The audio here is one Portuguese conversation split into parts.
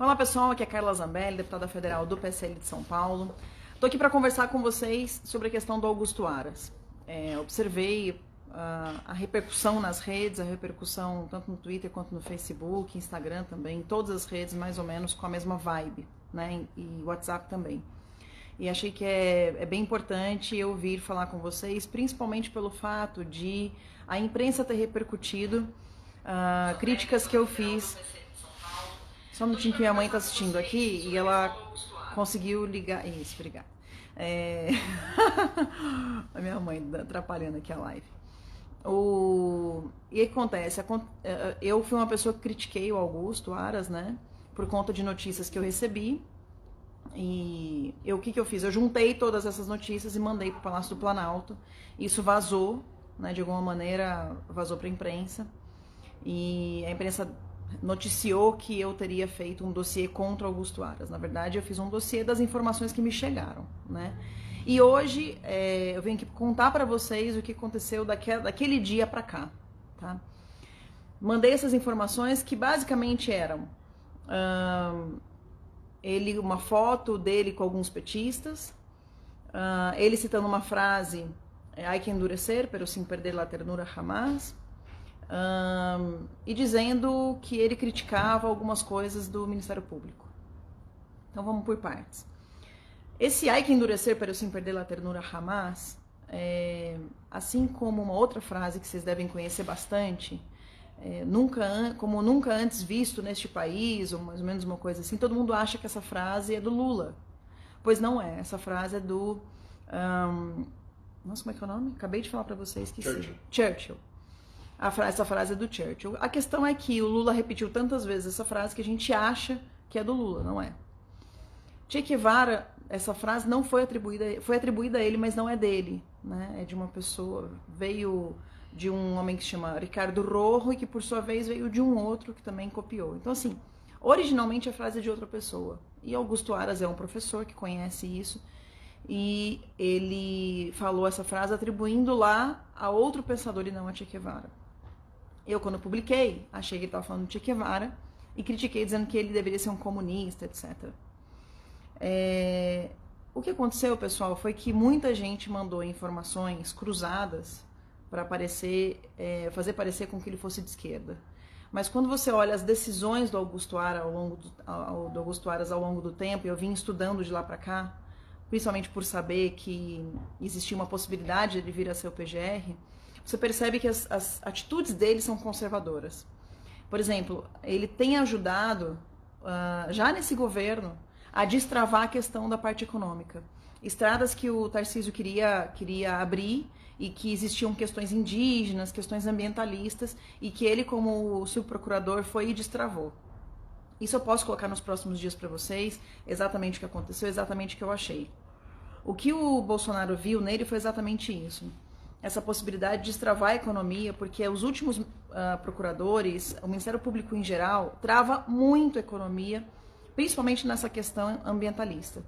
Olá pessoal, aqui é Carla Zambelli, deputada federal do PSL de São Paulo. Estou aqui para conversar com vocês sobre a questão do Augusto Aras. Observei a repercussão nas redes, a repercussão tanto no Twitter quanto no Facebook, Instagram também, todas as redes mais ou menos com a mesma vibe, né? E WhatsApp também. E achei que é bem importante eu vir falar com vocês, principalmente pelo fato de a imprensa ter repercutido críticas que eu fiz. Só um minutinho que minha mãe tá assistindo aqui e ela conseguiu ligar. Isso, obrigada. A minha mãe atrapalhando aqui a live. E o que acontece? Eu fui uma pessoa que critiquei o Augusto Aras, né? Por conta de notícias que eu recebi. E o que eu fiz? Eu juntei todas essas notícias e mandei para o Palácio do Planalto. Isso vazou, né? De alguma maneira vazou para a imprensa. E a imprensa noticiou que eu teria feito um dossiê contra Augusto Aras. Na verdade, eu fiz um dossiê das informações que me chegaram, né? E hoje eu venho aqui contar para vocês o que aconteceu daquele dia para cá, tá? Mandei essas informações que basicamente eram uma foto dele com alguns petistas, ele citando uma frase, hay que endurecer, pero sin perder la ternura jamás, e dizendo que ele criticava algumas coisas do Ministério Público. Então vamos por partes. Esse hay que endurecer, pero sin perder la ternura jamás, assim como uma outra frase que vocês devem conhecer bastante, como nunca antes visto neste país, ou mais ou menos uma coisa assim, todo mundo acha que essa frase é do Lula. Pois não é, essa frase é do... nossa, como é que é o nome? Acabei de falar para vocês, esqueci. Churchill. Essa frase é do Churchill. A questão é que o Lula repetiu tantas vezes essa frase que a gente acha que é do Lula, não é? Che Guevara, essa frase não foi atribuída a ele, mas não é dele, né? É de uma pessoa, veio de um homem que se chama Ricardo Rojo e que por sua vez veio de um outro que também copiou. Então assim, originalmente a frase é de outra pessoa. E Augusto Aras é um professor que conhece isso e ele falou essa frase atribuindo lá a outro pensador e não a Che Guevara. Eu, quando publiquei, achei que ele estava falando de Che Guevara e critiquei dizendo que ele deveria ser um comunista, etc. O que aconteceu, pessoal, foi que muita gente mandou informações cruzadas para fazer parecer com que ele fosse de esquerda. Mas quando você olha as decisões do Augusto Aras ao longo do tempo, eu vim estudando de lá para cá, principalmente por saber que existia uma possibilidade de ele vir a ser o PGR, você percebe que as atitudes dele são conservadoras. Por exemplo, ele tem ajudado, já nesse governo, a destravar a questão da parte econômica. Estradas que o Tarcísio queria abrir e que existiam questões indígenas, questões ambientalistas, e que ele, como subprocurador, foi e destravou. Isso eu posso colocar nos próximos dias para vocês, exatamente o que aconteceu, exatamente o que eu achei. O que o Bolsonaro viu nele foi exatamente isso. Essa possibilidade de destravar a economia, porque os últimos procuradores, o Ministério Público em geral, trava muito a economia, principalmente nessa questão ambientalista.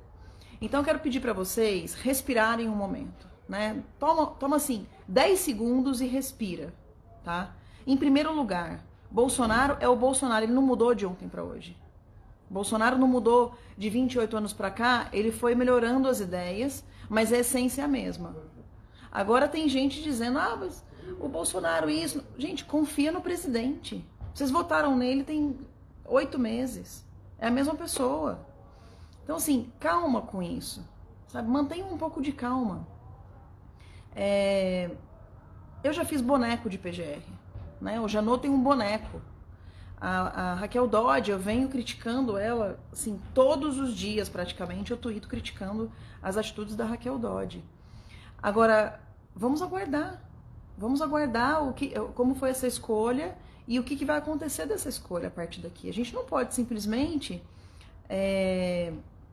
Então eu quero pedir para vocês respirarem um momento, né? Toma assim, 10 segundos e respira, tá? Em primeiro lugar, Bolsonaro é o Bolsonaro, ele não mudou de ontem para hoje. Bolsonaro não mudou de 28 anos para cá, ele foi melhorando as ideias, mas a essência é a mesma. Agora tem gente dizendo, mas o Bolsonaro isso... Gente, confia no presidente. Vocês votaram nele tem 8 meses. É a mesma pessoa. Então, assim, calma com isso. Sabe? Mantenha um pouco de calma. Eu já fiz boneco de PGR. Né? O Janot tem um boneco. A Raquel Dodge, eu venho criticando ela, assim, todos os dias praticamente, eu tuito criticando as atitudes da Raquel Dodge. Agora, vamos aguardar como foi essa escolha e o que vai acontecer dessa escolha a partir daqui. A gente não pode simplesmente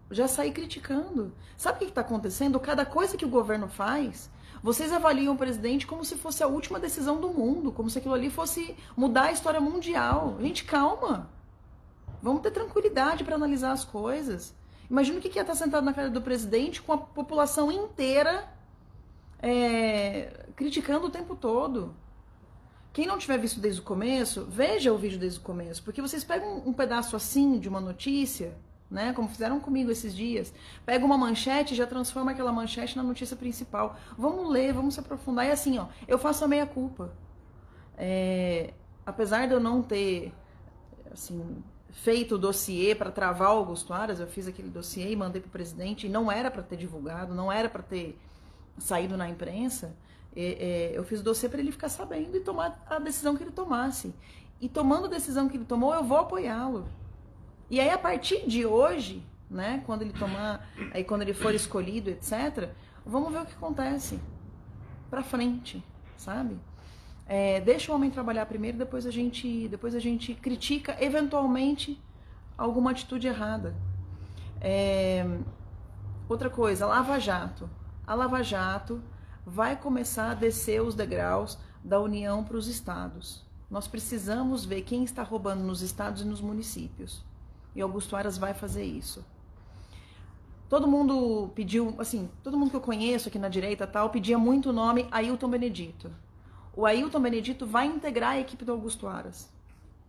já sair criticando. Sabe o que está acontecendo? Cada coisa que o governo faz, vocês avaliam o presidente como se fosse a última decisão do mundo, como se aquilo ali fosse mudar a história mundial. Gente, calma. Vamos ter tranquilidade para analisar as coisas. Imagina o que é estar sentado na cadeira do presidente com a população inteira criticando o tempo todo. Quem não tiver visto desde o começo, veja o vídeo desde o começo, porque vocês pegam um pedaço assim de uma notícia, né, como fizeram comigo esses dias, pega uma manchete e já transforma aquela manchete na notícia principal. Vamos ler, vamos se aprofundar. E assim, ó, eu faço a meia-culpa. Apesar de eu não ter, assim, feito o dossiê para travar o Augusto Aras, eu fiz aquele dossiê e mandei para o presidente, e não era para ter divulgado, não era para ter saído na imprensa. Eu fiz o dossiê para ele ficar sabendo e tomar a decisão que ele tomasse. E tomando a decisão que ele tomou, eu vou apoiá-lo. E aí, a partir de hoje, né, quando ele tomar, aí quando ele for escolhido, etc., vamos ver o que acontece pra frente, sabe? Deixa o homem trabalhar primeiro, depois a gente critica, eventualmente, alguma atitude errada. Outra coisa, Lava Jato. A Lava Jato vai começar a descer os degraus da União para os estados. Nós precisamos ver quem está roubando nos estados e nos municípios. E Augusto Aras vai fazer isso. Todo mundo pediu, assim, todo mundo que eu conheço aqui na direita tal, pedia muito o nome Ailton Benedito. O Ailton Benedito vai integrar a equipe do Augusto Aras,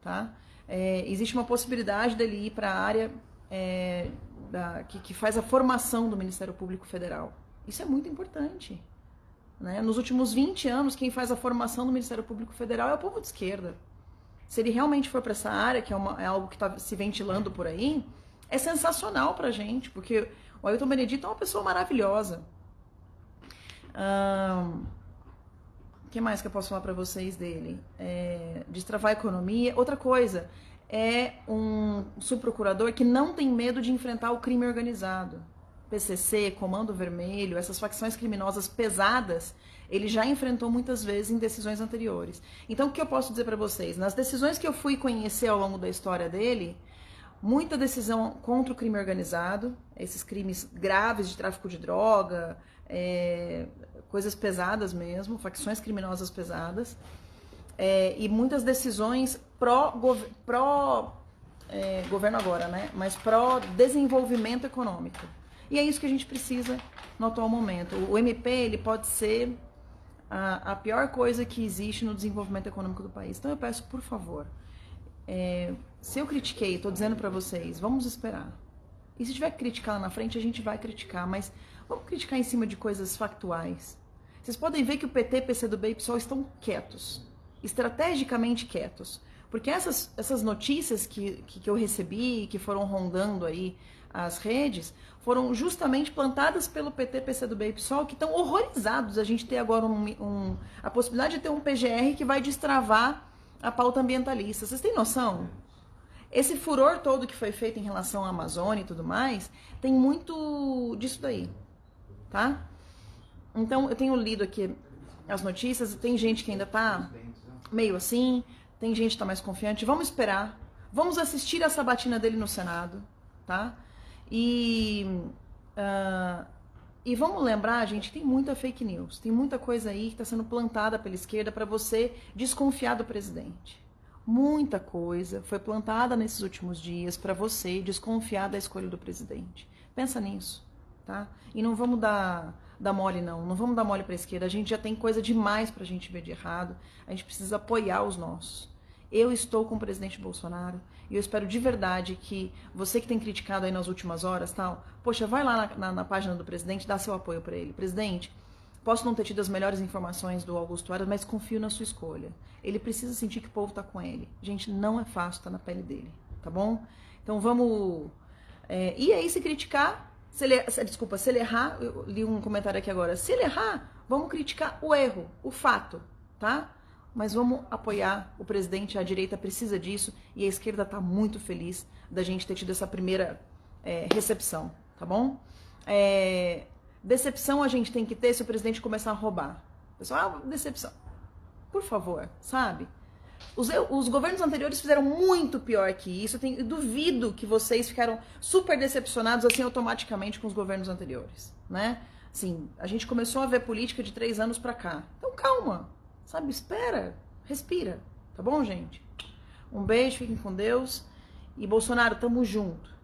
tá? Existe uma possibilidade dele ir para a área que faz a formação do Ministério Público Federal. Isso é muito importante. Né? Nos últimos 20 anos, quem faz a formação do Ministério Público Federal é o povo de esquerda. Se ele realmente for para essa área, que é algo que está se ventilando por aí, é sensacional para a gente, porque o Ailton Benedito é uma pessoa maravilhosa. O que mais que eu posso falar para vocês dele? Destravar a economia. Outra coisa, é um subprocurador que não tem medo de enfrentar o crime organizado. PCC, Comando Vermelho, essas facções criminosas pesadas, ele já enfrentou muitas vezes em decisões anteriores. Então, o que eu posso dizer para vocês? Nas decisões que eu fui conhecer ao longo da história dele, muita decisão contra o crime organizado, esses crimes graves de tráfico de droga, coisas pesadas mesmo, facções criminosas pesadas, e muitas decisões governo agora, né? Mas pró-desenvolvimento econômico. E é isso que a gente precisa no atual momento. O MP, ele pode ser a pior coisa que existe no desenvolvimento econômico do país. Então eu peço, por favor, se eu critiquei, estou dizendo para vocês, vamos esperar. E se tiver que criticar lá na frente, a gente vai criticar, mas vamos criticar em cima de coisas factuais. Vocês podem ver que o PT, PCdoB e PSOL estão quietos, estrategicamente quietos. Porque essas notícias que eu recebi, que foram rondando aí as redes, foram justamente plantadas pelo PT, PCdoB e PSOL, que estão horrorizados a gente ter agora a possibilidade de ter um PGR que vai destravar a pauta ambientalista. Vocês têm noção? Esse furor todo que foi feito em relação à Amazônia e tudo mais, tem muito disso daí, tá? Então, eu tenho lido aqui as notícias, tem gente que ainda tá meio assim, tem gente que tá mais confiante. Vamos esperar, vamos assistir a sabatina dele no Senado, tá? E vamos lembrar, gente, que tem muita fake news, tem muita coisa aí que está sendo plantada pela esquerda para você desconfiar do presidente. Muita coisa foi plantada nesses últimos dias para você desconfiar da escolha do presidente. Pensa nisso, tá? E não vamos dar mole não vamos dar mole para a esquerda, a gente já tem coisa demais para a gente ver de errado, a gente precisa apoiar os nossos. Eu estou com o presidente Bolsonaro e eu espero de verdade que você que tem criticado aí nas últimas horas, tal, poxa, vai lá na página do presidente, dá seu apoio para ele. Presidente, posso não ter tido as melhores informações do Augusto Aras, mas confio na sua escolha. Ele precisa sentir que o povo tá com ele. Gente, não é fácil estar na pele dele, tá bom? Então vamos... e aí, se criticar, se ele errar, eu li um comentário aqui agora, se ele errar, vamos criticar o erro, o fato, tá? Mas vamos apoiar o presidente, a direita precisa disso, e a esquerda está muito feliz da gente ter tido essa primeira recepção, tá bom? Decepção a gente tem que ter se o presidente começar a roubar. Pessoal, decepção. Por favor, sabe? Os governos anteriores fizeram muito pior que isso. Eu duvido que vocês ficaram super decepcionados assim automaticamente com os governos anteriores, né? Assim, a gente começou a ver política de 3 anos pra cá. Então calma, sabe? Espera, respira, tá bom, gente? Um beijo, fiquem com Deus. E Bolsonaro, tamo junto.